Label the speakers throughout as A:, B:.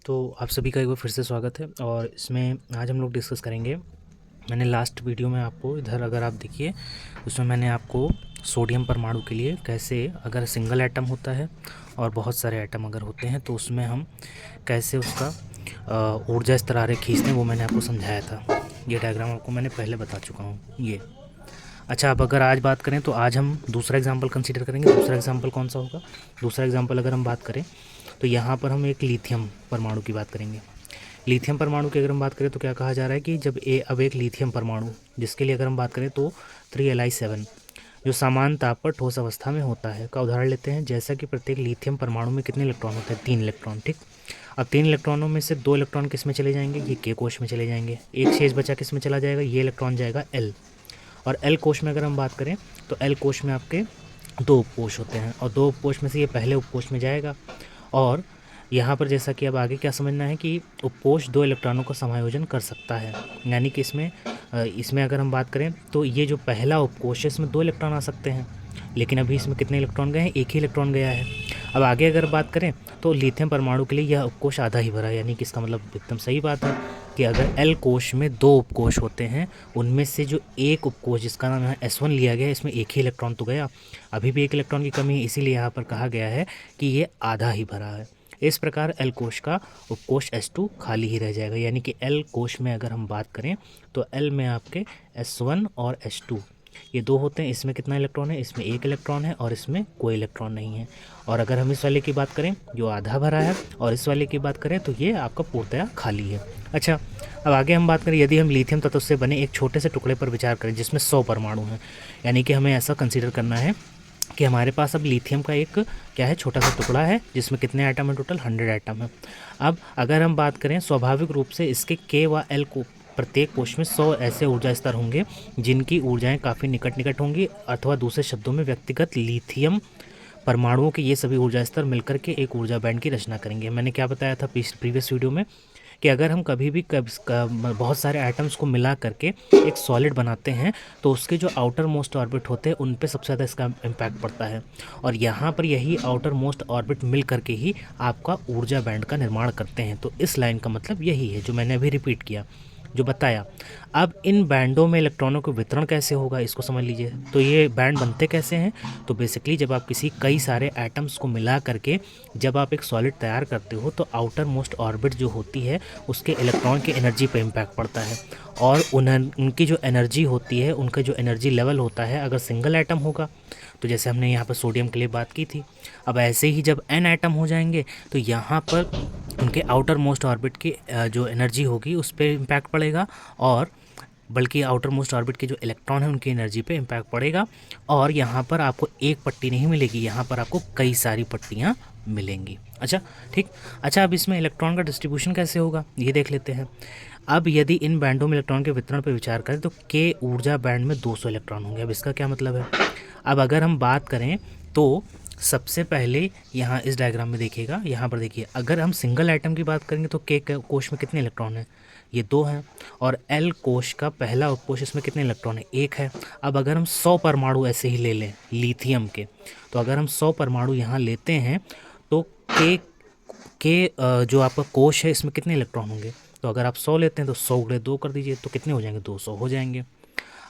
A: तो आप सभी का एक बार फिर से स्वागत है और इसमें आज हम लोग डिस्कस करेंगे। मैंने लास्ट वीडियो में आपको इधर अगर आप देखिए उसमें मैंने आपको सोडियम परमाणु के लिए कैसे अगर सिंगल एटम होता है और बहुत सारे एटम अगर होते हैं तो उसमें हम कैसे उसका ऊर्जा स्तर आरेख खींचते हैं वो मैंने आपको समझाया था। ये डायग्राम आपको मैंने पहले बता चुका हूँ ये। अच्छा, अब अगर आज बात करें तो आज हम दूसरा एग्जाम्पल कंसीडर करेंगे। दूसरा एग्जाम्पल कौन सा होगा? दूसरा एग्जाम्पल अगर हम बात करें तो यहाँ पर हम एक लिथियम परमाणु की बात करेंगे। लिथियम परमाणु की अगर हम बात करें तो क्या कहा जा रहा है कि जब अब एक लिथियम परमाणु जिसके लिए अगर हम बात करें तो 3Li7 जो समान ताप पर ठोस अवस्था में होता है का उदाहरण लेते हैं। जैसा कि प्रत्येक लिथियम परमाणु में कितने इलेक्ट्रॉन होते हैं? 3 इलेक्ट्रॉन। ठीक, अब 3 इलेक्ट्रॉनों में से 2 इलेक्ट्रॉन किस में चले जाएंगे? ये के कोश में चले जाएंगे। एक शेष बचा किस में चला जाएगा? ये इलेक्ट्रॉन जाएगा एल। और एल कोश में अगर हम बात करें तो एल कोश में आपके 2 उपकोष होते हैं और 2 उपकोष में से ये पहले उपकोष में जाएगा। और यहाँ पर जैसा कि अब आगे क्या समझना है कि उपकोष 2 इलेक्ट्रॉनों का समायोजन कर सकता है। यानी कि इसमें अगर हम बात करें तो ये जो पहला उपकोष है इसमें 2 इलेक्ट्रॉन आ सकते हैं, लेकिन अभी इसमें कितने इलेक्ट्रॉन गए हैं? एक ही इलेक्ट्रॉन गया है। अब आगे अगर बात करें तो लिथियम परमाणु के लिए यह उपकोष आधा ही भरा है। यानी कि इसका मतलब एकदम सही बात है कि अगर एल कोश में 2 उपकोष होते हैं उनमें से जो एक उपकोष जिसका नाम यहाँ S1 लिया गया है इसमें एक ही इलेक्ट्रॉन तो गया, अभी भी एक इलेक्ट्रॉन की कमी है, इसीलिए यहाँ पर कहा गया है कि ये आधा ही भरा है। इस प्रकार एल कोश का उपकोष S2 खाली ही रह जाएगा। यानी कि एल कोश में अगर हम बात करें तो एल में आपके S1 और S2 ये 2 होते हैं। इसमें कितना इलेक्ट्रॉन है? इसमें एक इलेक्ट्रॉन है और इसमें कोई इलेक्ट्रॉन नहीं है। और अगर हम इस वाले की बात करें जो आधा भरा है और इस वाले की बात करें तो ये आपका पूर्णतया खाली है। अच्छा, अब आगे हम बात करें यदि हम लिथियम तत्व से बने एक छोटे से टुकड़े पर विचार करें जिसमें 100 परमाणु हैं। यानी कि हमें ऐसा कंसीडर करना है कि हमारे पास अब लिथियम का एक क्या है, छोटा सा टुकड़ा है जिसमें कितने एटम है? टोटल 100 एटम है। अब अगर हम बात करें स्वाभाविक रूप से इसके के व एल को प्रत्येक कोश में 100 ऐसे ऊर्जा स्तर होंगे जिनकी ऊर्जाएं काफ़ी निकट निकट होंगी, अथवा दूसरे शब्दों में व्यक्तिगत लिथियम परमाणुओं के ये सभी ऊर्जा स्तर मिलकर के एक ऊर्जा बैंड की रचना करेंगे। मैंने क्या बताया था प्रीवियस वीडियो में कि अगर हम कभी भी बहुत सारे एटम्स को मिला करके एक सॉलिड बनाते हैं तो उसके जो आउटर मोस्ट ऑर्बिट होते हैं उन पे सबसे ज़्यादा इसका इम्पैक्ट पड़ता है। और यहाँ पर यही आउटर मोस्ट ऑर्बिट मिल करके ही आपका ऊर्जा बैंड का निर्माण करते हैं। तो इस लाइन का मतलब यही है जो मैंने अभी रिपीट किया, जो बताया। अब इन बैंडों में इलेक्ट्रॉनों का वितरण कैसे होगा इसको समझ लीजिए। तो ये बैंड बनते कैसे हैं? तो बेसिकली जब आप कई सारे एटम्स को मिला करके जब आप एक सॉलिड तैयार करते हो तो आउटर मोस्ट ऑर्बिट जो होती है उसके इलेक्ट्रॉन की एनर्जी पे इम्पैक्ट पड़ता है। और उनकी जो एनर्जी होती है, उनका जो एनर्जी लेवल होता है, अगर सिंगल एटम होगा तो जैसे हमने यहाँ पर सोडियम के लिए बात की थी, अब ऐसे ही जब n एटम हो जाएंगे तो यहाँ पर उनके आउटर मोस्ट ऑर्बिट की जो एनर्जी होगी उस पर इम्पैक्ट पड़ेगा, और बल्कि आउटर मोस्ट ऑर्बिट के जो इलेक्ट्रॉन है उनकी एनर्जी पे इम्पैक्ट पड़ेगा। और यहाँ पर आपको एक पट्टी नहीं मिलेगी, यहाँ पर आपको कई सारी पट्टियाँ मिलेंगी। अच्छा, ठीक। अच्छा, अब इसमें इलेक्ट्रॉन का डिस्ट्रीब्यूशन कैसे होगा ये देख लेते हैं। अब यदि इन बैंडों में इलेक्ट्रॉन के वितरण पर विचार करें तो के ऊर्जा बैंड में 200 इलेक्ट्रॉन होंगे। अब इसका क्या मतलब है? अब अगर हम बात करें तो सबसे पहले यहाँ इस डायग्राम में देखिएगा, यहाँ पर देखिए, अगर हम सिंगल एटम की बात करेंगे तो के कोश में कितने इलेक्ट्रॉन हैं? ये 2 हैं। और एल कोश का पहला उपकोष इसमें कितने इलेक्ट्रॉन है? 1 है। अब अगर हम 100 परमाणु ऐसे ही ले लें लिथियम के, तो अगर हम 100 परमाणु यहाँ लेते हैं तो जो आपका कोश है इसमें कितने इलेक्ट्रॉन होंगे? तो अगर आप 100 लेते हैं तो 100 गुणे 2 कर दीजिए तो कितने हो जाएंगे? 200 हो जाएंगे।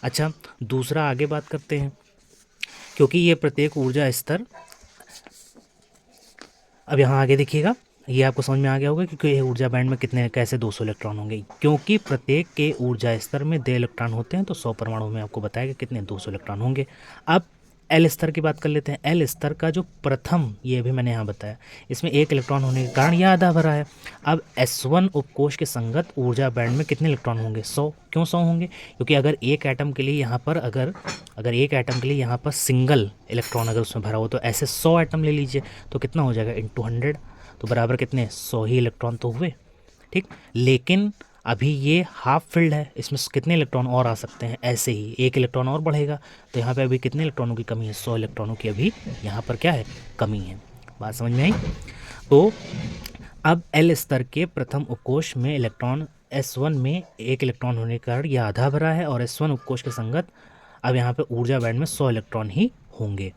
A: अच्छा, दूसरा आगे बात करते हैं, क्योंकि ये प्रत्येक ऊर्जा स्तर, अब यहाँ आगे देखिएगा, ये आपको समझ में आ गया होगा क्योंकि ये ऊर्जा बैंड में कितने कैसे 200 इलेक्ट्रॉन होंगे, क्योंकि प्रत्येक के ऊर्जा स्तर में 2 इलेक्ट्रॉन होते हैं तो 100 परमाणु में आपको बताया कि कितने 200 इलेक्ट्रॉन होंगे। अब एल स्तर की बात कर लेते हैं। एल स्तर का जो प्रथम, ये भी मैंने यहाँ बताया, इसमें 1 इलेक्ट्रॉन होने के कारण यह आधा भरा है। अब S1 उपकोष के संगत ऊर्जा बैंड में कितने इलेक्ट्रॉन होंगे? 100। क्यों 100 होंगे? क्योंकि अगर एक एटम के लिए यहाँ पर अगर एक एटम के लिए यहाँ पर सिंगल इलेक्ट्रॉन अगर उसमें भरा हो तो ऐसे 100 एटम ले लीजिए तो कितना हो जाएगा? इंटू 100, तो बराबर कितने? 100 ही इलेक्ट्रॉन तो हुए। ठीक, लेकिन अभी ये हाफ फिल्ड है, इसमें कितने इलेक्ट्रॉन और आ सकते हैं? ऐसे ही 1 इलेक्ट्रॉन और बढ़ेगा तो यहाँ पे अभी कितने इलेक्ट्रॉनों की कमी है? 100 इलेक्ट्रॉनों की अभी यहाँ पर क्या है? कमी है। बात समझ में आई? तो अब एल स्तर के प्रथम उपकोष में इलेक्ट्रॉन S1 में 1 इलेक्ट्रॉन होने के कारण यह आधा भरा है, और S1 उपकोष के संगत अब यहाँ पे ऊर्जा बैंड में 100 इलेक्ट्रॉन ही होंगे।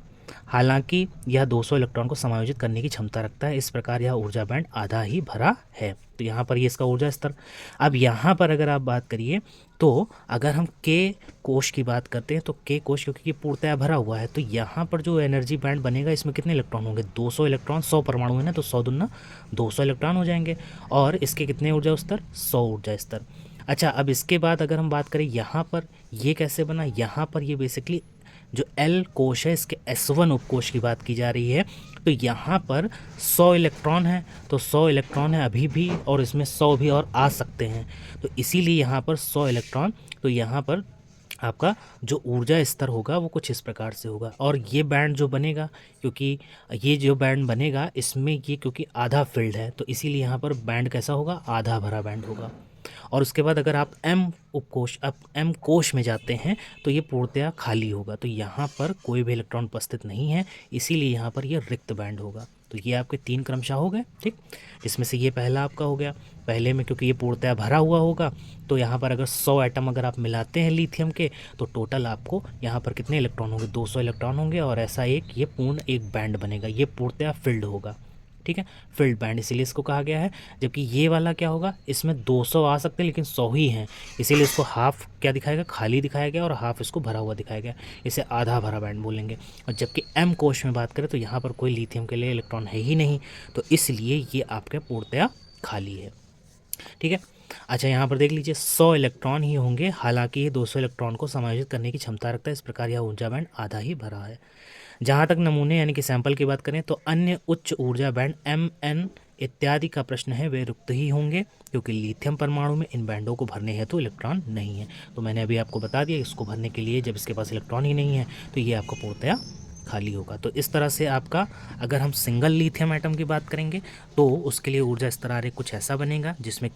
A: हालांकि यह 200 इलेक्ट्रॉन को समायोजित करने की क्षमता रखता है। इस प्रकार यह ऊर्जा बैंड आधा ही भरा है। तो यहाँ पर ये इसका ऊर्जा स्तर। अब यहाँ पर अगर आप बात करिए तो अगर हम के कोश की बात करते हैं तो के कोश क्योंकि ये पूर्णतया भरा हुआ है, तो यहाँ पर जो एनर्जी बैंड बनेगा इसमें कितने इलेक्ट्रॉन होंगे? 200 इलेक्ट्रॉन। 100 परमाणु है ना, तो 100 दूना 200 इलेक्ट्रॉन हो जाएंगे। और इसके कितने ऊर्जा स्तर? 100 ऊर्जा स्तर। अच्छा, अब इसके बाद अगर हम बात करें यहाँ पर ये कैसे बना, यहाँ पर ये बेसिकली जो एल कोश है इसके S1 उपकोश की बात की जा रही है। तो यहाँ पर 100 इलेक्ट्रॉन है, तो 100 इलेक्ट्रॉन है अभी भी, और इसमें 100 भी और आ सकते हैं, तो इसीलिए यहाँ पर 100 इलेक्ट्रॉन। तो यहाँ पर आपका जो ऊर्जा स्तर होगा वो कुछ इस प्रकार से होगा। और ये बैंड जो बनेगा, क्योंकि ये जो बैंड बनेगा इसमें ये क्योंकि आधा फील्ड है, तो इसीलिए यहाँ पर बैंड कैसा होगा? आधा भरा बैंड होगा। और उसके बाद अगर आप एम कोश में जाते हैं तो ये पूर्णतया खाली होगा, तो यहाँ पर कोई भी इलेक्ट्रॉन उपस्थित नहीं है, इसीलिए यहाँ पर ये रिक्त बैंड होगा। तो ये आपके 3 क्रमशः हो गए, ठीक। इसमें से ये पहला आपका हो गया। पहले में क्योंकि ये पूर्णतया भरा हुआ होगा, तो यहाँ पर अगर 100 एटम अगर आप मिलाते हैं लिथियम के, तो टोटल आपको यहाँ पर कितने इलेक्ट्रॉन होंगे? 200 इलेक्ट्रॉन होंगे, और ऐसा ये पूर्ण एक बैंड बनेगा। ये पूर्णतया फिल्ड होगा, ठीक है, फील्ड बैंड, इसीलिए इसको कहा गया है। जबकि ये वाला क्या होगा? इसमें 200 आ सकते हैं लेकिन 100 ही हैं, इसीलिए इसको हाफ क्या दिखाएगा? खाली दिखाया गया, और हाफ इसको भरा हुआ दिखाया गया। इसे आधा भरा बैंड बोलेंगे। और जबकि एम कोश में बात करें तो यहाँ पर कोई लिथियम के लिए इलेक्ट्रॉन है ही नहीं, तो इसलिए ये आपके पूर्णतया खाली है, ठीक है। अच्छा, यहाँ पर देख लीजिए 100 इलेक्ट्रॉन ही होंगे, हालांकि ये 200 इलेक्ट्रॉन को समायोजित करने की क्षमता रखता है। इस प्रकार यह ऊर्जा बैंड आधा ही भरा है। जहाँ तक नमूने यानी कि सैंपल की बात करें तो अन्य उच्च ऊर्जा बैंड MN इत्यादि का प्रश्न है, वे रिक्त ही होंगे, क्योंकि लिथियम परमाणु में इन बैंडों को भरने हेतु इलेक्ट्रॉन नहीं है। तो मैंने अभी आपको बता दिया, इसको भरने के लिए जब इसके पास इलेक्ट्रॉन ही नहीं है तो ये आपका पूर्णतया खाली होगा। तो इस तरह से आपका अगर हम सिंगल लिथियम एटम की बात करेंगे तो उसके लिए ऊर्जा स्तर आरेख कुछ ऐसा बनेगा, जिसमें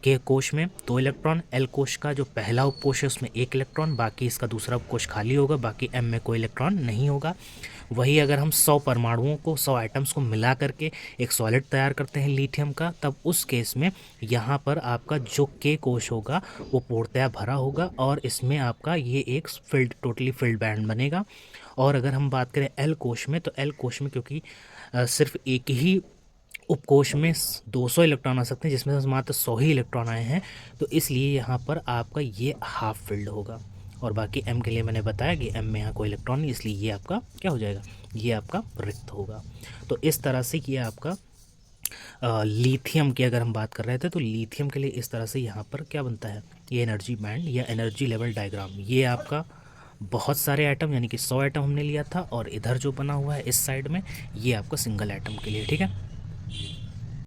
A: के कोश में 2 इलेक्ट्रॉन, एल कोश का जो पहला उपकोश है उसमें 1 इलेक्ट्रॉन, बाकी इसका दूसरा उपकोश खाली होगा, बाकी एम में कोई इलेक्ट्रॉन नहीं होगा। वही अगर हम 100 परमाणुओं को, 100 आइटम्स को मिला करके एक सॉलिड तैयार करते हैं लिथियम का, तब उस केस में यहाँ पर आपका जो के कोश होगा वो पूर्णतया भरा होगा, और इसमें आपका ये एक टोटली फिल्ड बैंड बनेगा। और अगर हम बात करें एल कोश में, तो एल कोश में क्योंकि सिर्फ एक ही उपकोश में 200 इलेक्ट्रॉन आ सकते हैं, जिसमें से मात्र 100 ही इलेक्ट्रॉन आए हैं, तो इसलिए यहाँ पर आपका ये हाफ फिल्ड होगा। और बाकी एम के लिए मैंने बताया कि एम में यहाँ कोई इलेक्ट्रॉन नहीं, इसलिए ये आपका क्या हो जाएगा? ये आपका रिक्त होगा। तो इस तरह से ये आपका लिथियम की अगर हम बात कर रहे थे तो लिथियम के लिए इस तरह से यहाँ पर क्या बनता है? ये एनर्जी बैंड या एनर्जी लेवल डायग्राम। ये आपका बहुत सारे एटम यानी कि 100 एटम हमने लिया था, और इधर जो बना हुआ है इस साइड में ये आपका सिंगल एटम के लिए, ठीक है।